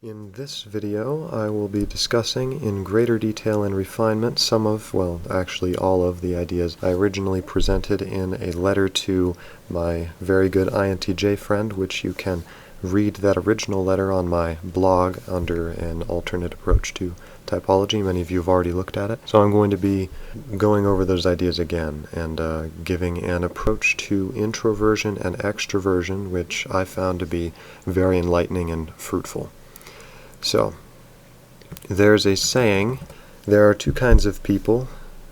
In this video, I will be discussing in greater detail and refinement some of, well, actually all of the ideas I originally presented in a letter to my very good INTJ friend, which you can read that original letter on my blog under an alternate approach to typology. Many of you have already looked at it. So I'm going to be going over those ideas again and giving an approach to introversion and extroversion, which I found to be very enlightening and fruitful. So, there's a saying, there are two kinds of people,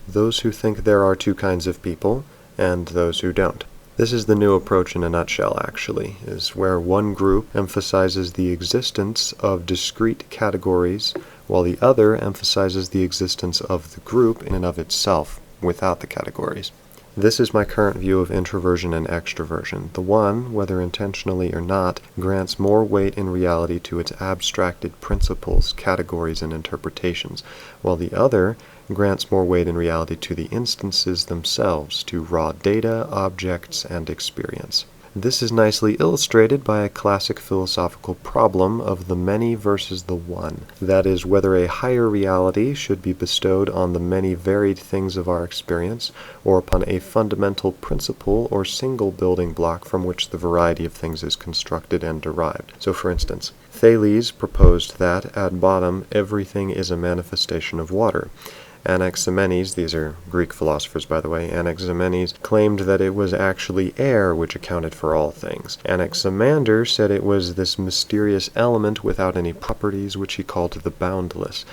those who think there are two kinds of people, and those who don't. This is the new approach in a nutshell, actually, is where one group emphasizes the existence of discrete categories, while the other emphasizes the existence of the group in and of itself, without the categories. This is my current view of introversion and extroversion. The one, whether intentionally or not, grants more weight in reality to its abstracted principles, categories, and interpretations, while the other grants more weight in reality to the instances themselves, to raw data, objects, and experience. This is nicely illustrated by a classic philosophical problem of the many versus the one. That is, whether a higher reality should be bestowed on the many varied things of our experience, or upon a fundamental principle or single building block from which the variety of things is constructed and derived. So, for instance, Thales proposed that, at bottom, everything is a manifestation of water. Anaximenes, these are Greek philosophers by the way, Anaximenes claimed that it was actually air which accounted for all things. Anaximander said it was this mysterious element without any properties which he called the boundless.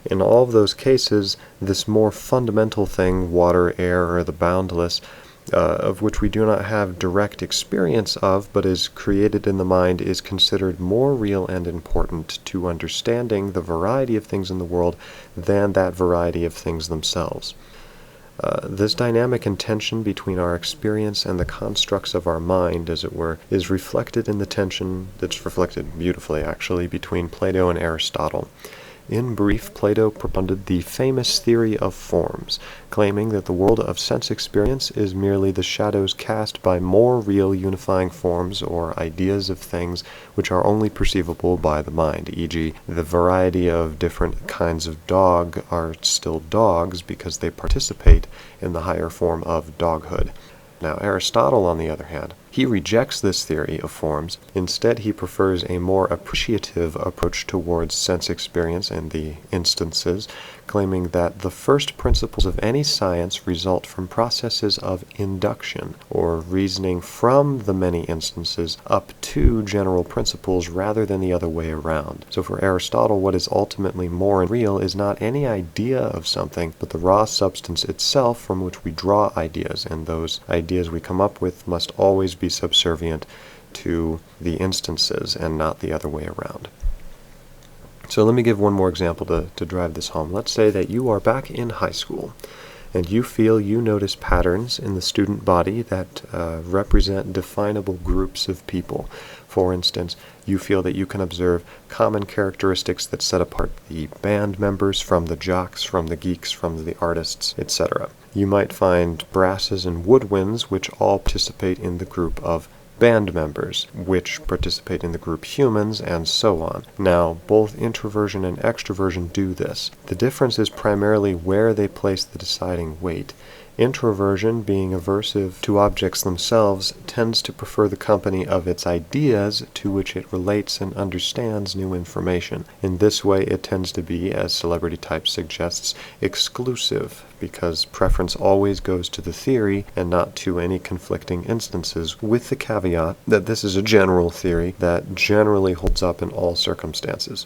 In all of those cases, this more fundamental thing, water, air, or the boundless, of which we do not have direct experience of, but is created in the mind, is considered more real and important to understanding the variety of things in the world than that variety of things themselves. This dynamic and tension between our experience and the constructs of our mind, as it were, is reflected in the tension that's reflected beautifully, actually, between Plato and Aristotle. In brief, Plato propounded the famous theory of forms, claiming that the world of sense experience is merely the shadows cast by more real unifying forms or ideas of things which are only perceivable by the mind, e.g., the variety of different kinds of dog are still dogs because they participate in the higher form of doghood. Now, Aristotle, on the other hand, he rejects this theory of forms. Instead, he prefers a more appreciative approach towards sense experience and the instances, claiming that the first principles of any science result from processes of induction, or reasoning from the many instances up to general principles rather than the other way around. So for Aristotle, what is ultimately more real is not any idea of something, but the raw substance itself from which we draw ideas, and those ideas we come up with must always be subservient to the instances and not the other way around. So let me give one more example to drive this home. Let's say that you are back in high school and you feel you notice patterns in the student body that represent definable groups of people. For instance, you feel that you can observe common characteristics that set apart the band members from the jocks, from the geeks, from the artists, etc. You might find brasses and woodwinds which all participate in the group of band members, which participate in the group humans, and so on. Now, both introversion and extroversion do this. The difference is primarily where they place the deciding weight. Introversion, being aversive to objects themselves, tends to prefer the company of its ideas to which it relates and understands new information. In this way, it tends to be, as celebrity type suggests, exclusive, because preference always goes to the theory and not to any conflicting instances, with the caveat that this is a general theory that generally holds up in all circumstances.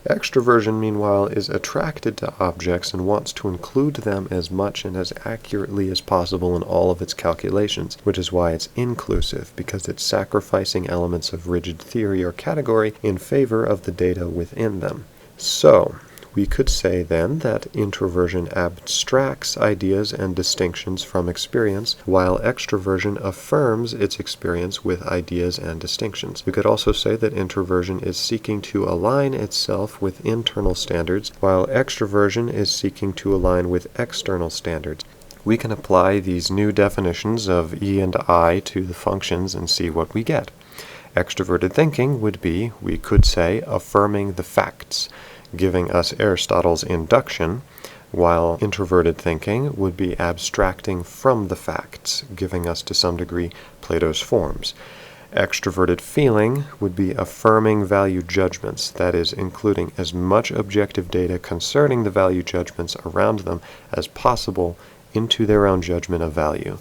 Extroversion, meanwhile, is attracted to objects and wants to include them as much and as accurately as possible in all of its calculations, which is why it's inclusive, because it's sacrificing elements of rigid theory or category in favor of the data within them. So, we could say then that introversion abstracts ideas and distinctions from experience, while extroversion affirms its experience with ideas and distinctions. We could also say that introversion is seeking to align itself with internal standards, while extroversion is seeking to align with external standards. We can apply these new definitions of E and I to the functions and see what we get. Extroverted thinking would be, we could say, affirming the facts, giving us Aristotle's induction, while introverted thinking would be abstracting from the facts, giving us to some degree Plato's forms. Extroverted feeling would be affirming value judgments, that is, including as much objective data concerning the value judgments around them as possible into their own judgment of value.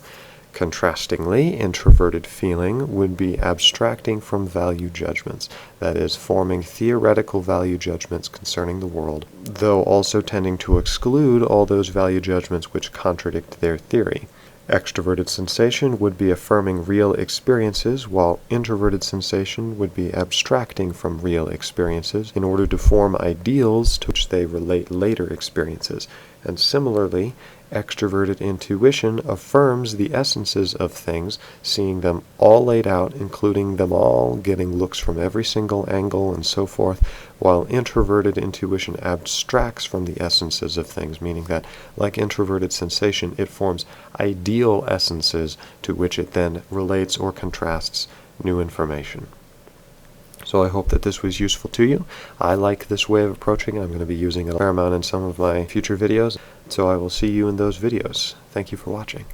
Contrastingly, introverted feeling would be abstracting from value judgments, that is, forming theoretical value judgments concerning the world, though also tending to exclude all those value judgments which contradict their theory. Extroverted sensation would be affirming real experiences, while introverted sensation would be abstracting from real experiences in order to form ideals to which they relate later experiences. And similarly, extroverted intuition affirms the essences of things, seeing them all laid out, including them all, getting looks from every single angle and so forth, while introverted intuition abstracts from the essences of things, meaning that, like introverted sensation, it forms ideal essences to which it then relates or contrasts new information. So I hope that this was useful to you. I like this way of approaching it. I'm going to be using it a fair amount in some of my future videos, so I will see you in those videos. Thank you for watching.